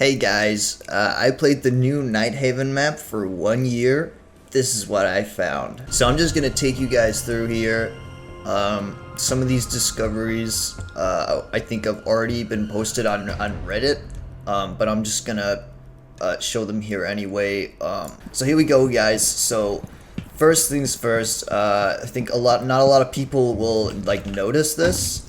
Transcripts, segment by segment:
Hey guys, I played the new Nighthaven map for 1 year. This is what I found. So I'm just gonna take you guys through here. Some of these discoveries I think have already been posted on Reddit, but I'm just gonna show them here anyway. So here we go, guys. So first things first, I think not a lot of people will like notice this.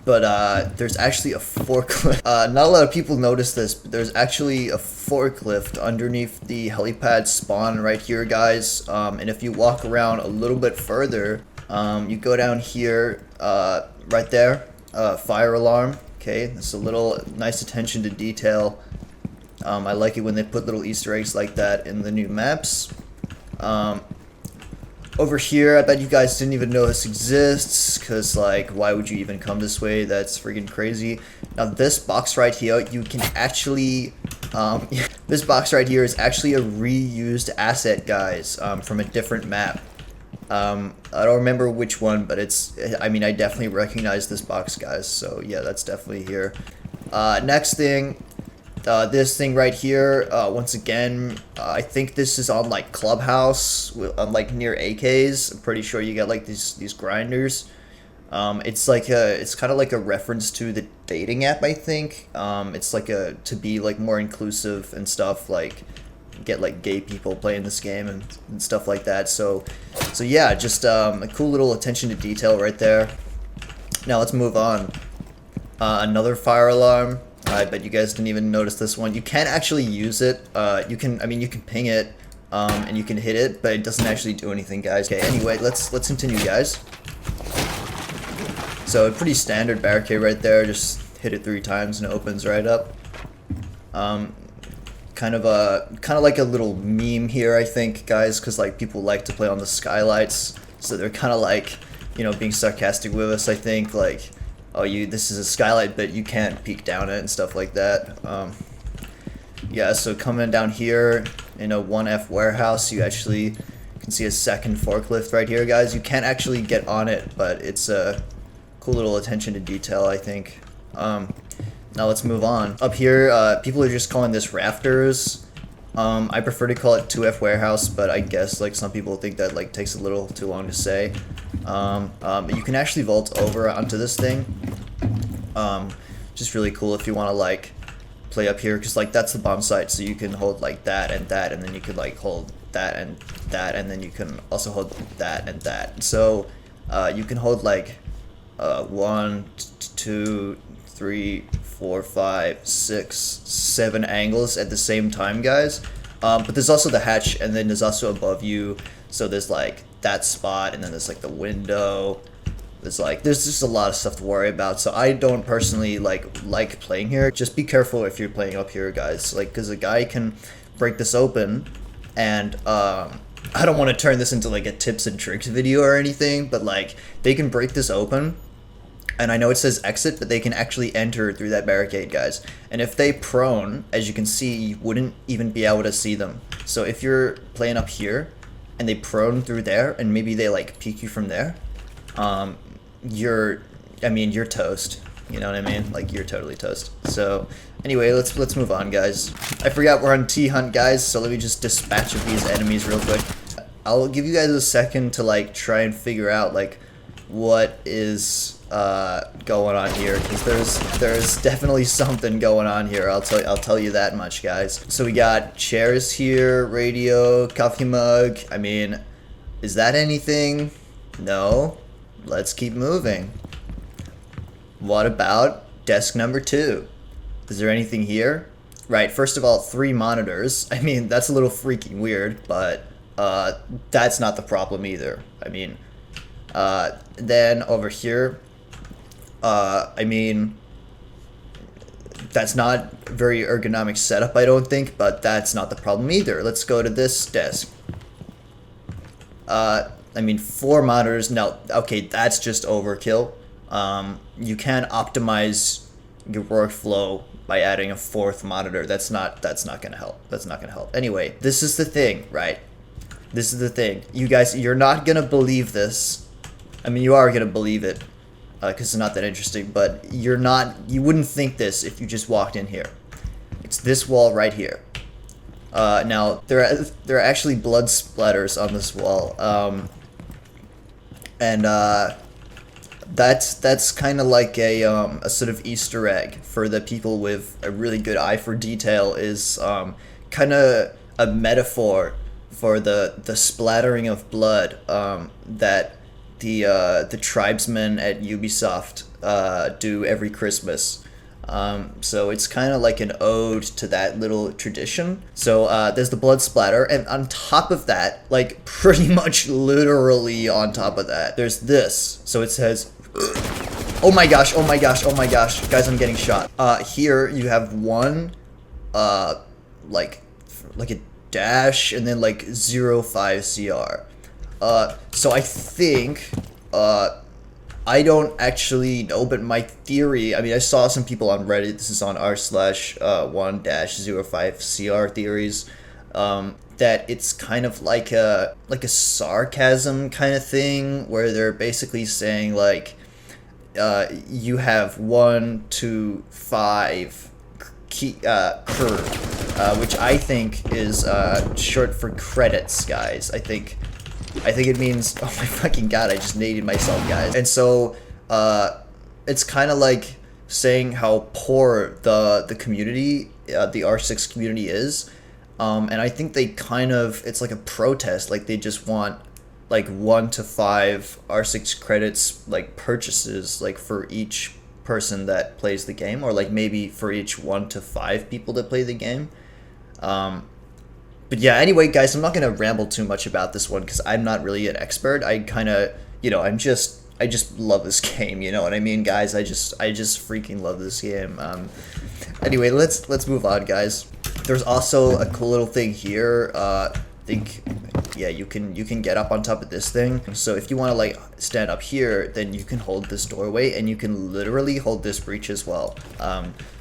But there's actually a forklift. Not a lot of people notice this, but there's actually a forklift underneath the helipad spawn right here, guys. And if you walk around a little bit further, you go down here, right there, fire alarm. Okay, that's a little nice attention to detail. I like it when they put little Easter eggs like that in the new maps. Over here, I bet you guys didn't even know this exists, because, like, why would you even come this way? That's freaking crazy. Now, this box right here, you can actually, this box right here is actually a reused asset, guys, from a different map. I don't remember which one, but I mean, I definitely recognize this box, guys, so yeah, that's definitely here. Next thing, this thing right here, once again, I think this is on like Clubhouse, like near AKs. I'm pretty sure you get like these grinders. It's kind of like a reference to the dating app, I think. It's like to be like more inclusive and stuff, like get like gay people playing this game and stuff like that. So yeah, just a cool little attention to detail right there. Now let's move on. Another fire alarm. I bet you guys didn't even notice this one. You can't actually use it. You can ping it, and you can hit it, but it doesn't actually do anything, guys. Okay, anyway, let's continue, guys. So a pretty standard barricade right there. Just hit it 3 times and it opens right up. Kind of like a little meme here, I think, guys, because like people like to play on the skylights, so they're kind of like, you know, being sarcastic with us, I think, like, oh, this is a skylight, but you can't peek down it and stuff like that. Yeah, so coming down here in a 1F warehouse, you actually can see a second forklift right here, guys. You can't actually get on it, but it's a cool little attention to detail, I think. Now let's move on. Up here, people are just calling this rafters. I prefer to call it 2F warehouse, but I guess like some people think that like takes a little too long to say. You can actually vault over onto this thing. Just really cool if you want to like play up here, because like that's the bomb site, so you can hold like that, and then you could like hold that, and then you can also hold that and that. So you can hold like 1, 2, 3, 4, 5, 6, 7 angles at the same time, guys. But there's also the hatch, and then there's also above you, so there's like that spot, and then there's like the window. There's just a lot of stuff to worry about, so I don't personally like playing here. Just be careful if you're playing up here, guys, like, because a guy can break this open, and I don't want to turn this into like a tips and tricks video or anything, but like they can break this open, and I know it says exit, but they can actually enter through that barricade, guys. And if they prone, as you can see, you wouldn't even be able to see them. So if you're playing up here and they prone through there, and maybe they like peek you from there, you're toast. You know what I mean? Like, you're totally toast. So anyway, let's move on, guys. I forgot we're on T-Hunt, guys, so let me just dispatch of these enemies real quick. I'll give you guys a second to like try and figure out like what is going on here, because there's definitely something going on here. I'll tell you that much, guys. So we got chairs here, radio, coffee mug. I mean, is that anything? No. Let's keep moving. What about desk number 2? Is there anything here? Right, first of all, 3 monitors. I mean, that's a little freaking weird, but that's not the problem either. I mean, then over here, I mean, that's not very ergonomic setup, I don't think, but that's not the problem either. Let's go to this desk. I mean, 4 monitors. Now, okay, that's just overkill. You can optimize your workflow by adding a 4th monitor. That's not gonna help. That's not gonna help. Anyway, this is the thing, right? This is the thing. You guys, you're not gonna believe this. I mean, you are gonna believe it, because it's not that interesting, but you wouldn't think this if you just walked in here. It's this wall right here. Now there are actually blood splatters on this wall, and that's kind of like a sort of Easter egg for the people with a really good eye for detail. Is kind of a metaphor for the splattering of blood that the tribesmen at Ubisoft do every Christmas. So it's kind of like an ode to that little tradition. So there's the blood splatter, and on top of that, like pretty much literally on top of that, there's this. So it says, oh my gosh, oh my gosh, oh my gosh, guys, I'm getting shot. Here you have one, like a dash, and then like 05 CR. So I think, I don't actually know, but my theory, I mean, I saw some people on Reddit, this is on r/1-05CR theories, that it's kind of like a sarcasm kind of thing, where they're basically saying like, you have 1 to 5 curve, which I think is short for credits, guys. I think it means, oh my fucking god, I just naded myself, guys. And so, it's kind of like saying how poor the community, the R6 community is. And I think they kind of, it's like a protest, like they just want like 1 to 5 R6 credits, like purchases, like for each person that plays the game, or like maybe for each 1 to 5 people that play the game. But yeah, anyway, guys, I'm not going to ramble too much about this one because I'm not really an expert. I kind of, you know, I just love this game, you know what I mean, guys? I just freaking love this game. Anyway, let's move on, guys. There's also a cool little thing here. I think, yeah, you can get up on top of this thing. So if you want to like stand up here, then you can hold this doorway, and you can literally hold this breach as well.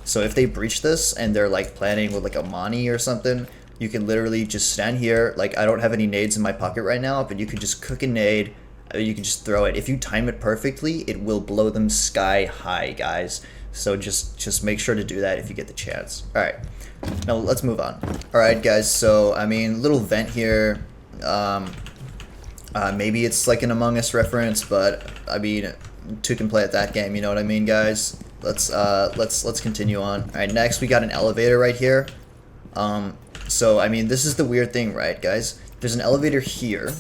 So if they breach this and they're like planning with like a Mani or something, you can literally just stand here. Like, I don't have any nades in my pocket right now, but you can just cook a nade. You can just throw it. If you time it perfectly, it will blow them sky high, guys. So just make sure to do that if you get the chance. All right, now let's move on. All right, guys. So I mean, little vent here. Maybe it's like an Among Us reference, but I mean, 2 can play at that game. You know what I mean, guys? Let's continue on. All right, next we got an elevator right here. So, I mean, this is the weird thing, right, guys? There's an elevator here.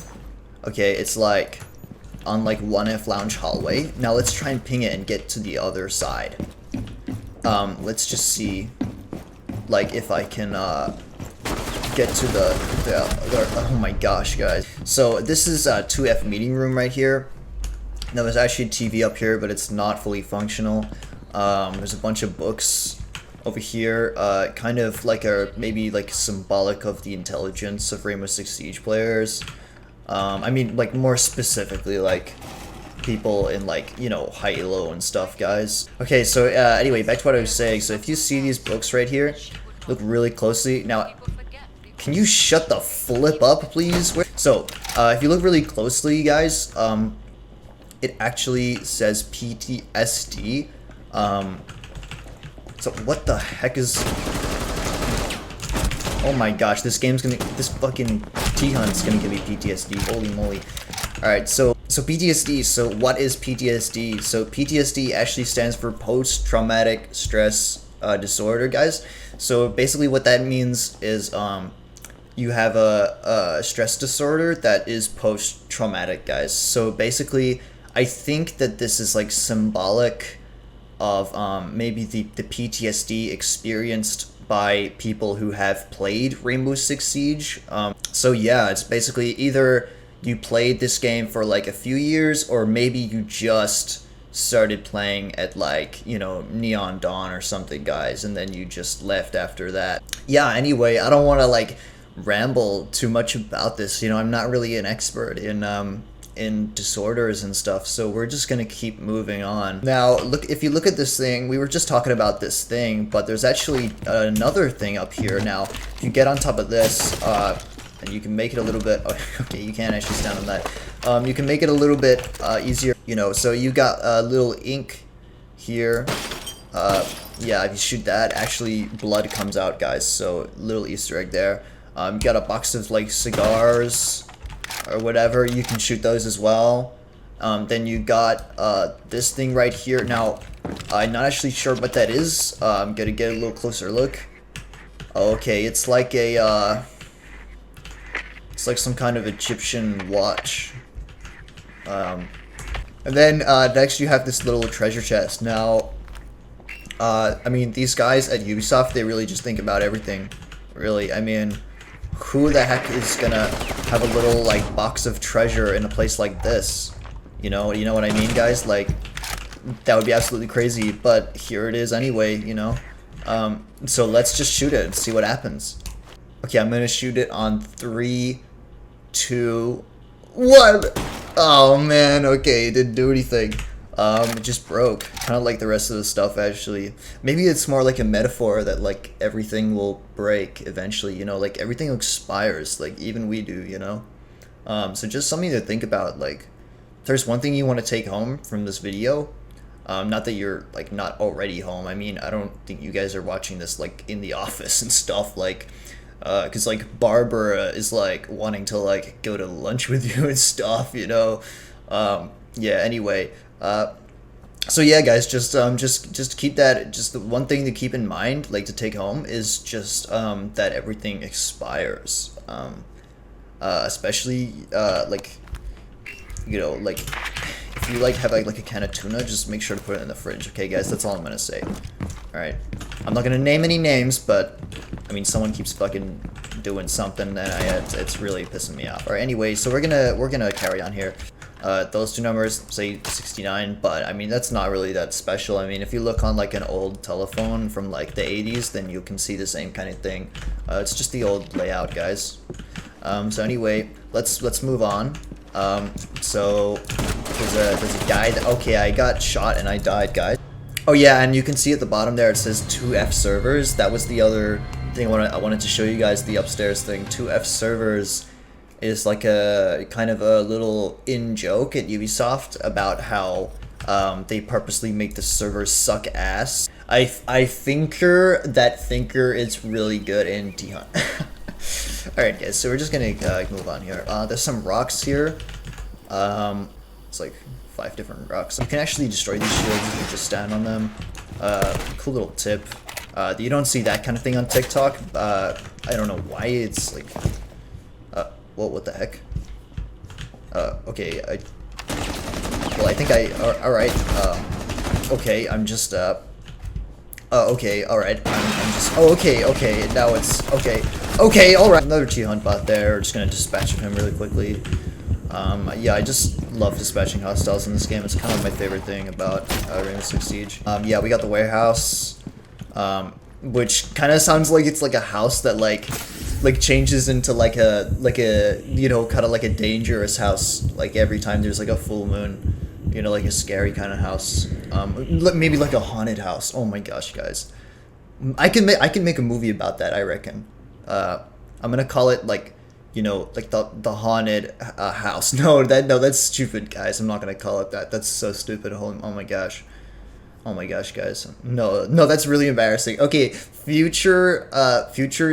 Okay, it's like on like 1F lounge hallway. Now let's try and ping it and get to the other side. Let's just see, like, if I can get to the oh my gosh, guys. So this is 2F meeting room right here. Now there's actually a TV up here, but it's not fully functional. There's a bunch of books over here, kind of like maybe like symbolic of the intelligence of Rainbow Six Siege players. I mean, like more specifically, like people in like, you know, high-low and stuff, guys. Okay, so anyway, back to what I was saying. So if you see these books right here, look really closely. Now, can you shut the flip up, please? So if you look really closely, guys, it actually says PTSD. So what the heck is... Oh my gosh, this fucking T-Hunt's gonna give me PTSD, holy moly. Alright, so PTSD, so what is PTSD? So PTSD actually stands for post-traumatic stress disorder, guys. So basically what that means is you have a stress disorder that is post-traumatic, guys. So basically, I think that this is like symbolic of maybe the PTSD experienced by people who have played Rainbow Six Siege. So yeah, it's basically either you played this game for like a few years, or maybe you just started playing at like, you know, Neon Dawn or something, guys, and then you just left after that. Yeah, anyway, I don't want to like ramble too much about this, you know, I'm not really an expert in disorders and stuff, so we're just gonna keep moving on. Now, look, if you look at this thing, we were just talking about this thing, but there's actually another thing up here. Now, if you get on top of this, and you can make it a little bit, oh, okay, you can't actually stand on that. You can make it a little bit easier, you know, so you got a little ink here, yeah, if you shoot that, actually blood comes out, guys. So little Easter egg there. You got a box of like cigars or whatever. You can shoot those as well. Then you got this thing right here. Now, I'm not actually sure what that is. I'm gonna get a little closer look. Okay, it's like a it's like some kind of Egyptian watch. And then next you have this little treasure chest. Now, I mean, these guys at Ubisoft, they really just think about everything. Really, I mean, who the heck is gonna have a little like box of treasure in a place like this? You know what I mean, guys? Like, that would be absolutely crazy. But here it is anyway. You know. So let's just shoot it and see what happens. Okay, I'm gonna shoot it on 3, 2, 1. Oh man, okay, it didn't do anything. It just broke. Kind of like the rest of the stuff, actually. Maybe it's more like a metaphor that like everything will break eventually, you know, like everything expires, like even we do, you know? So just something to think about, like, if there's one thing you want to take home from this video, not that you're like not already home. I mean, I don't think you guys are watching this like in the office and stuff, like, cause like Barbara is like wanting to like go to lunch with you and stuff, you know. Yeah. Anyway, so yeah, guys, just keep that. Just the one thing to keep in mind, like to take home, is just that everything expires. Especially like, you know, like if you like have like a can of tuna, just make sure to put it in the fridge. Okay, guys, that's all I'm gonna say. All right, I'm not gonna name any names, but I mean, someone keeps fucking doing something, and it's really pissing me off. All right, anyway, so we're gonna carry on here. Those two numbers say 69, but I mean, that's not really that special. I mean, if you look on like an old telephone from like the 80s, then you can see the same kind of thing. It's just the old layout, guys. So anyway, let's move on. So there's a guy that, okay, I got shot and I died, guys. Oh yeah, and you can see at the bottom there it says 2F servers. That was the other thing I wanted to show you guys, the upstairs thing. 2F servers is like a kind of a little in-joke at Ubisoft about how they purposely make the servers suck ass. I thinker that thinker is really good in T-Hunt. Alright guys, so we're just gonna move on here. There's some rocks here. It's like 5 different rocks. You can actually destroy these shields if you just stand on them. Cool little tip. You don't see that kind of thing on TikTok. I don't know why it's like... well, what the heck? Okay, well, I think alright, okay, I'm just, okay, alright, I'm just, oh, okay, now it's, okay, alright. Another T-Hunt bot there, we're just gonna dispatch of him really quickly. Yeah, I just love dispatching hostiles in this game. It's kind of my favorite thing about Rainbow Six Siege. Yeah, we got the warehouse, which kind of sounds like it's like a house that like changes into like a you know, kind of like a dangerous house, like every time there's like a full moon, you know, like a scary kind of house. Maybe like a haunted house. Oh my gosh, guys, I can make a movie about that, I reckon. I'm gonna call it like, you know, like the haunted house. No, that's stupid, guys. I'm not gonna call it that. That's so stupid. Oh my gosh. Oh my gosh, guys. No, that's really embarrassing. Okay, future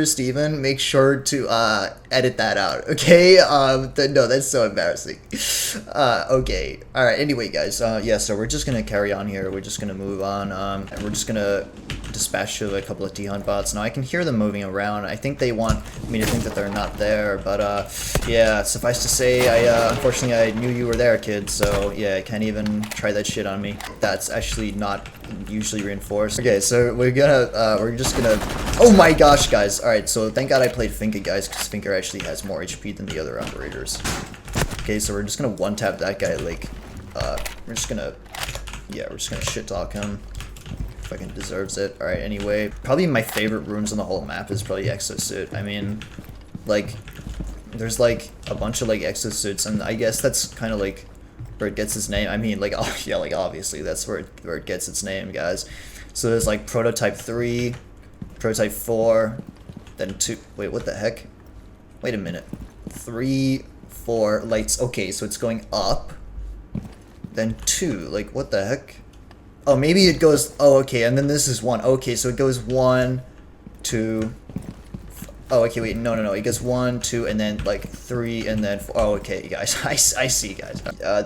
Steven, make sure to edit that out. Okay? No, that's so embarrassing. Okay. Alright, anyway, guys. Yeah, so we're just gonna carry on here. We're just gonna move on. And we're just gonna dispatch a couple of T-Hunt bots. Now, I can hear them moving around. I think they want me to think that they're not there, but yeah, suffice to say, unfortunately, I knew you were there, kid, so yeah, I can't even try that shit on me. That's actually not usually reinforced. Okay, so we're just gonna, oh my gosh, guys. Alright, so thank god I played Finka, guys, because Finka actually has more HP than the other operators. Okay, so we're just gonna one-tap that guy, like, we're just gonna shit talk him. Fucking deserves it. Alright, anyway, probably my favorite runes on the whole map is probably Exosuit. I mean, like, there's like a bunch of like exosuits, and I guess that's kind of like where it gets its name. I mean, like, oh yeah, like obviously that's where it gets its name, guys. So there's like prototype 3, prototype 4, then 2. Wait, what the heck? Wait a minute. 3, 4 lights. Okay, so it's going up, then 2. Like, what the heck? Oh, maybe it goes, oh, okay, and then this is 1. Okay, so it goes 1, 2. Oh, okay, wait, no, it goes 1, 2, and then like 3, and then 4. Oh, okay, guys, I see, guys.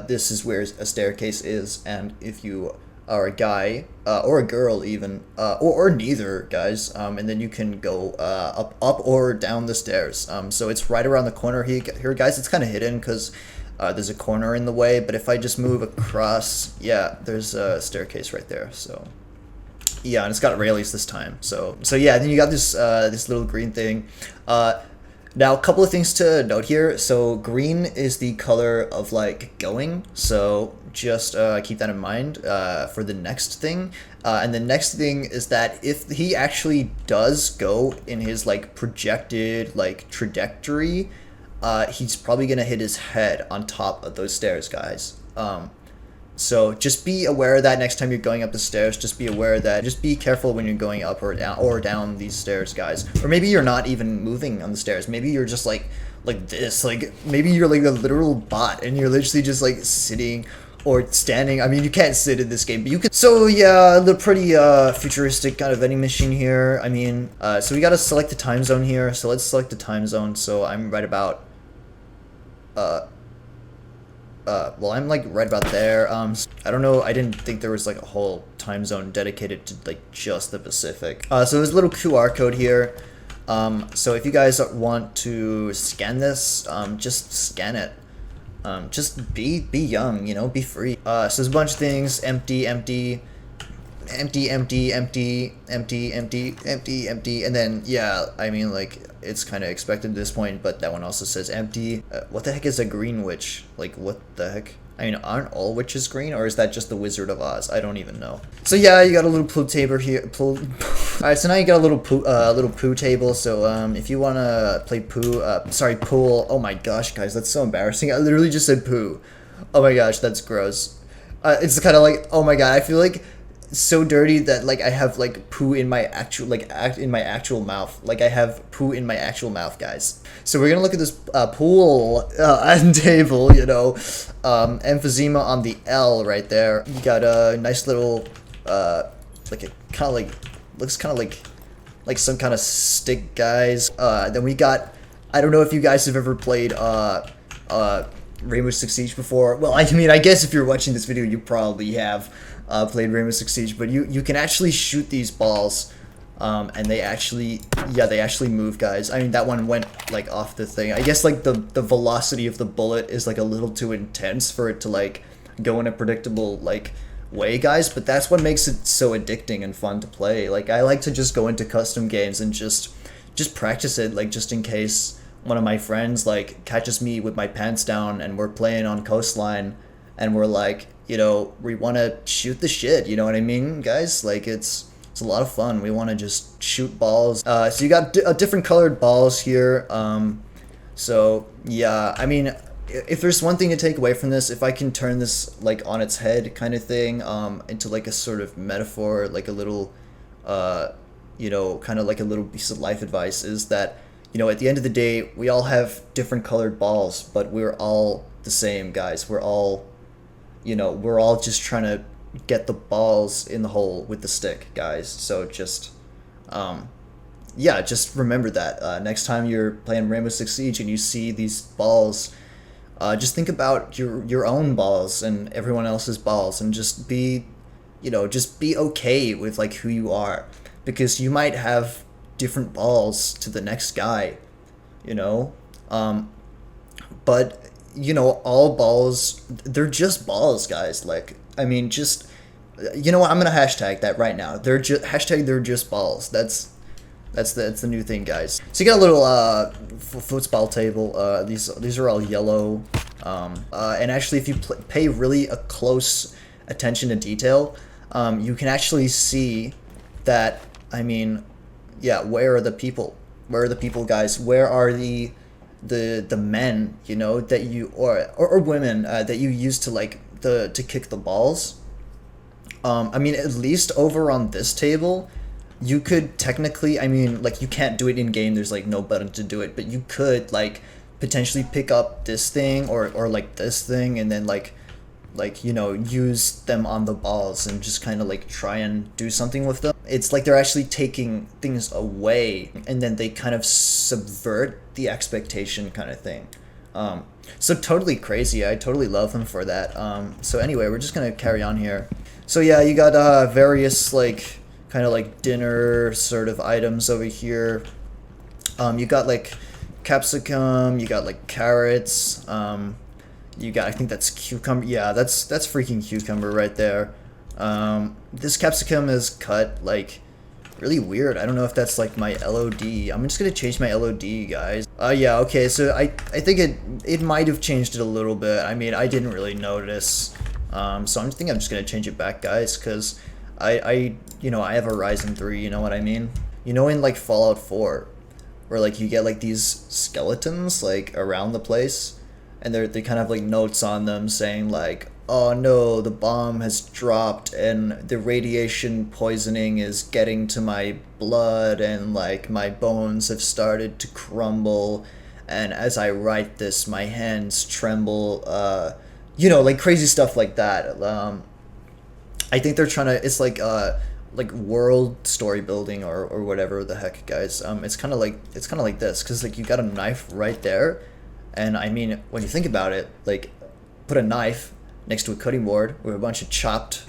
This is where a staircase is, and if you are a guy, or a girl even, or neither, guys, and then you can go up or down the stairs. So it's right around the corner here, guys. It's kind of hidden because there's a corner in the way, but if I just move across, yeah, there's a staircase right there. So yeah, and it's got railies this time. So yeah, then you got this this little green thing. Now, a couple of things to note here. So green is the color of like going. So just keep that in mind for the next thing. And the next thing is that if he actually does go in his like projected like trajectory, he's probably gonna hit his head on top of those stairs, guys. So just be aware of that next time you're going up the stairs. Just be aware of that. Just be careful when you're going up or down these stairs, guys. Or maybe you're not even moving on the stairs. Maybe you're just like this. Like maybe you're like a literal bot and you're literally just like sitting or standing. I mean, you can't sit in this game, but you can. So yeah, the pretty futuristic kind of vending machine here. I mean, so we gotta select the time zone here. So let's select the time zone. So I'm right about well, I'm like right about there. I don't know, I didn't think there was like a whole time zone dedicated to like just the Pacific. So there's a little QR code here. So if you guys want to scan this, just scan it. Just be young, you know, be free. So there's a bunch of things: empty, empty, empty, empty, empty, empty, empty, empty, empty, and then yeah, I mean like it's kind of expected at this point, but that one also says empty. What the heck is a green witch? Like what the heck? I mean, aren't all witches green, or is that just the Wizard of Oz? I don't even know. So yeah, you got a little poo table here. Alright, so now you got a little poo table. So if you wanna play pool. Oh my gosh, guys, that's so embarrassing. I literally just said poo. Oh my gosh, that's gross. It's kind of like, oh my god, I feel like so dirty that like I have like poo in my actual mouth. Like I have poo in my actual mouth, guys. So we're gonna look at this pool table, you know, emphysema on the L right there. You got a nice little like a kind of like looks kind of like some kind of stick, guys. Then we got, I don't know if you guys have ever played Rainbow Six Siege before. Well, I mean, I guess if you're watching this video, you probably have played Rainbow Six Siege, but you can actually shoot these balls, and they actually move, guys. I mean, that one went like off the thing. I guess like the velocity of the bullet is like a little too intense for it to like go in a predictable like way, guys, but that's what makes it so addicting and fun to play. Like I like to just go into custom games and just practice it, like just in case one of my friends like catches me with my pants down and we're playing on coastline and we're like, you know, we want to shoot the shit, you know what I mean, guys? Like it's a lot of fun. We want to just shoot balls. So you got different colored balls here. So yeah, I mean, if there's one thing to take away from this, if I can turn this like on its head kind of thing, into like a sort of metaphor, like a little, you know, kind of like a little piece of life advice, is that, you know, at the end of the day, we all have different colored balls, but we're all the same, guys. We're all, you know, we're all just trying to get the balls in the hole with the stick, guys. So just, yeah, just remember that. Next time you're playing Rainbow Six Siege and you see these balls, just think about your own balls and everyone else's balls, and just be, you know, just be okay with like who you are, because you might have different balls to the next guy, you know, but you know, all balls, they're just balls, guys. Like, I mean, just, you know what, I'm gonna hashtag that right now. They're just balls. That's the new thing, guys. So you got a little football table. These are all yellow, and actually if you pay really a close attention to detail, you can actually see that, I mean, yeah, where are the people? Where are the people, guys? Where are the men, you know, that you or women that you use to like to kick the balls? I mean, at least over on this table, you could technically, I mean, like, you can't do it in game. There's like no button to do it, but you could like potentially pick up this thing or like this thing, and then like, like, you know, use them on the balls and just kind of like try and do something with them. It's like they're actually taking things away and then they kind of subvert the expectation kind of thing. So totally crazy. I totally love them for that. So anyway, we're just gonna carry on here. So yeah, you got various like kind of like dinner sort of items over here. You got like capsicum, you got like carrots, you got, I think that's cucumber. Yeah, that's freaking cucumber right there. This capsicum is cut like really weird. I don't know if that's like my LOD. I'm just gonna change my LOD, guys. Yeah, okay, so I think it might have changed it a little bit. I mean, I didn't really notice. So I'm just gonna change it back, guys, because I you know, I have a Ryzen 3, you know what I mean? You know, in like Fallout 4, where like you get like these skeletons like around the place, and they kind of have like notes on them saying like, oh no, the bomb has dropped and the radiation poisoning is getting to my blood and like my bones have started to crumble, and as I write this my hands tremble, you know, like crazy stuff like that. I think they're trying to, it's like world story building or whatever the heck, guys. It's kind of like this, because like you got a knife right there, and I mean, when you think about it, like put a knife next to a cutting board with a bunch of chopped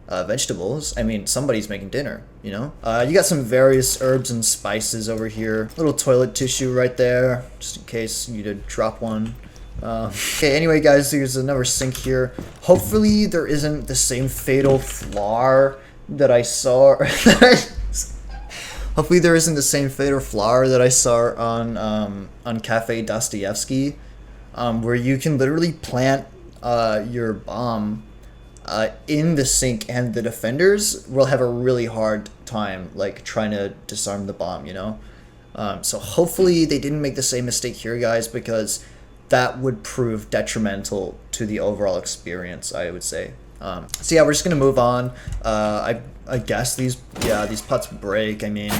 vegetables. I mean, somebody's making dinner, you know? You got some various herbs and spices over here. Little toilet tissue right there, just in case you did drop one. Okay, anyway, guys, there's another sink here. Hopefully there isn't the same fatal flaw that I saw. Hopefully there isn't the same fatal flaw that I saw on Cafe Dostoevsky, where you can literally plant your bomb in the sink, and the defenders will have a really hard time like trying to disarm the bomb, you know? So hopefully they didn't make the same mistake here, guys, because that would prove detrimental to the overall experience, I would say. So yeah, we're just gonna move on. I guess these pots break. I mean,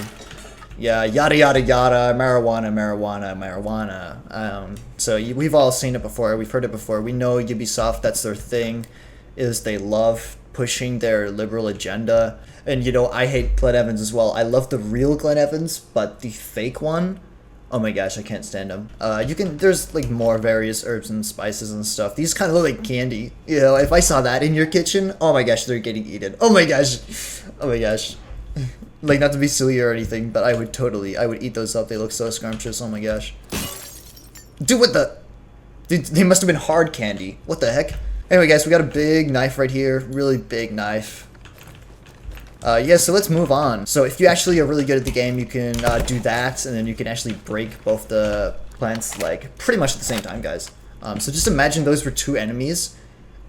yeah, yada yada yada, marijuana, marijuana, marijuana. So we've all seen it before. We've heard it before. We know Ubisoft, that's their thing, is they love pushing their liberal agenda. And you know, I hate Glenn Evans as well. I love the real Glenn Evans, but the fake one, oh my gosh, I can't stand them. There's like more various herbs and spices and stuff. These kind of look like candy. You know, if I saw that in your kitchen, oh my gosh, they're getting eaten. Oh my gosh. Oh my gosh. Like, not to be silly or anything, but I would eat those up. They look so scrumptious. Oh my gosh. Dude, what the? Dude, they must have been hard candy. What the heck? Anyway, guys, we got a big knife right here. Really big knife. Yeah, so let's move on. So if you actually are really good at the game, you can do that, and then you can actually break both the plants, like, pretty much at the same time, guys. So just imagine those were two enemies,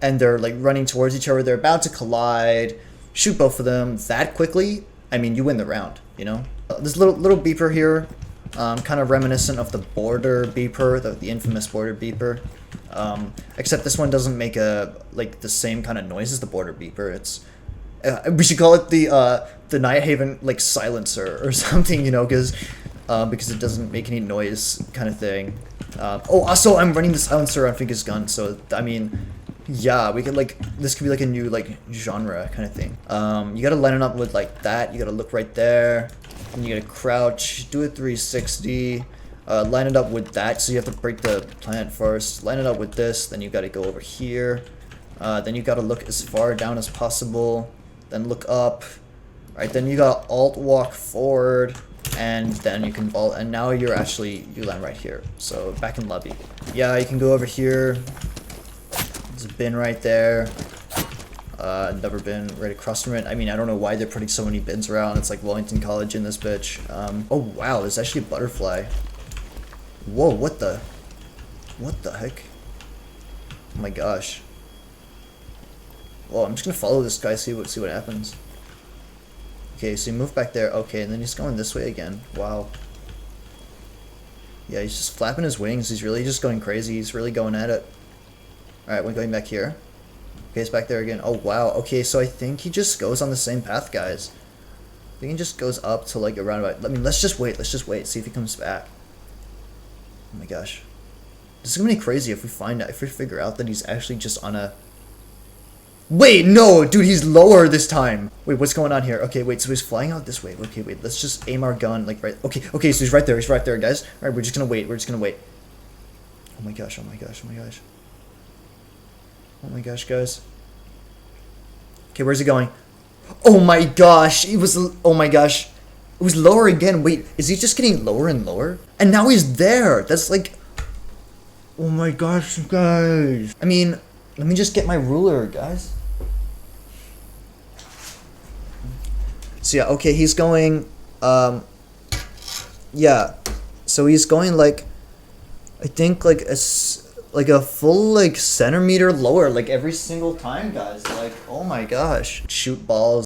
and they're, like, running towards each other. They're about to collide. Shoot both of them that quickly. I mean, you win the round, you know? This little beeper here, kind of reminiscent of the border beeper, the infamous border beeper. Except this one doesn't make the same kind of noise as the border beeper. It's... we should call it the nighthaven like silencer or something, you know, because it doesn't make any noise, kind of thing. Oh, also I'm running the silencer on Finka's gun, so I mean, yeah, we could like, this could be like a new like genre kind of thing. You gotta line it up with like that. You gotta look right there, and you gotta crouch, do a 360. Line it up with that, so you have to break the plant first. Line it up with this, then you gotta go over here. Then you gotta look as far down as possible. Then look up, right? Then you got alt walk forward, and then you can vault, and now you land right here. So back in lobby. Yeah, you can go over here. There's a bin right there. Another bin right across from it. I mean, I don't know why they're putting so many bins around. It's like Wellington College in this bitch. Oh wow, there's actually a butterfly. Whoa, what the heck? Oh my gosh. Well, I'm just gonna follow this guy, see what happens. Okay, so you move back there. Okay, and then he's going this way again. Wow. Yeah, he's just flapping his wings. He's really just going crazy. He's really going at it. Alright, we're going back here. Okay, he's back there again. Oh, wow. Okay, so I think he just goes on the same path, guys. I think he just goes up to, like, a roundabout. I mean, let's just wait. Let's just wait. See if he comes back. Oh, my gosh. This is gonna be crazy if we figure out that he's actually just on a Wait, no, dude, he's lower this time. Wait, what's going on here? Okay, wait, so he's flying out this way. Okay, wait, let's just aim our gun, like, right. Okay, so he's right there, guys. All right, we're just gonna wait. Oh my gosh, oh my gosh, oh my gosh. Oh my gosh, guys. Okay, where's he going? Oh my gosh, oh my gosh. It was lower again. Wait, is he just getting lower and lower? And now he's there. That's like, oh my gosh, guys. I mean, let me just get my ruler, guys. So yeah, okay, he's going, yeah. So he's going like, I think like a full like centimeter lower like every single time, guys. Like, oh my gosh. Shoot balls.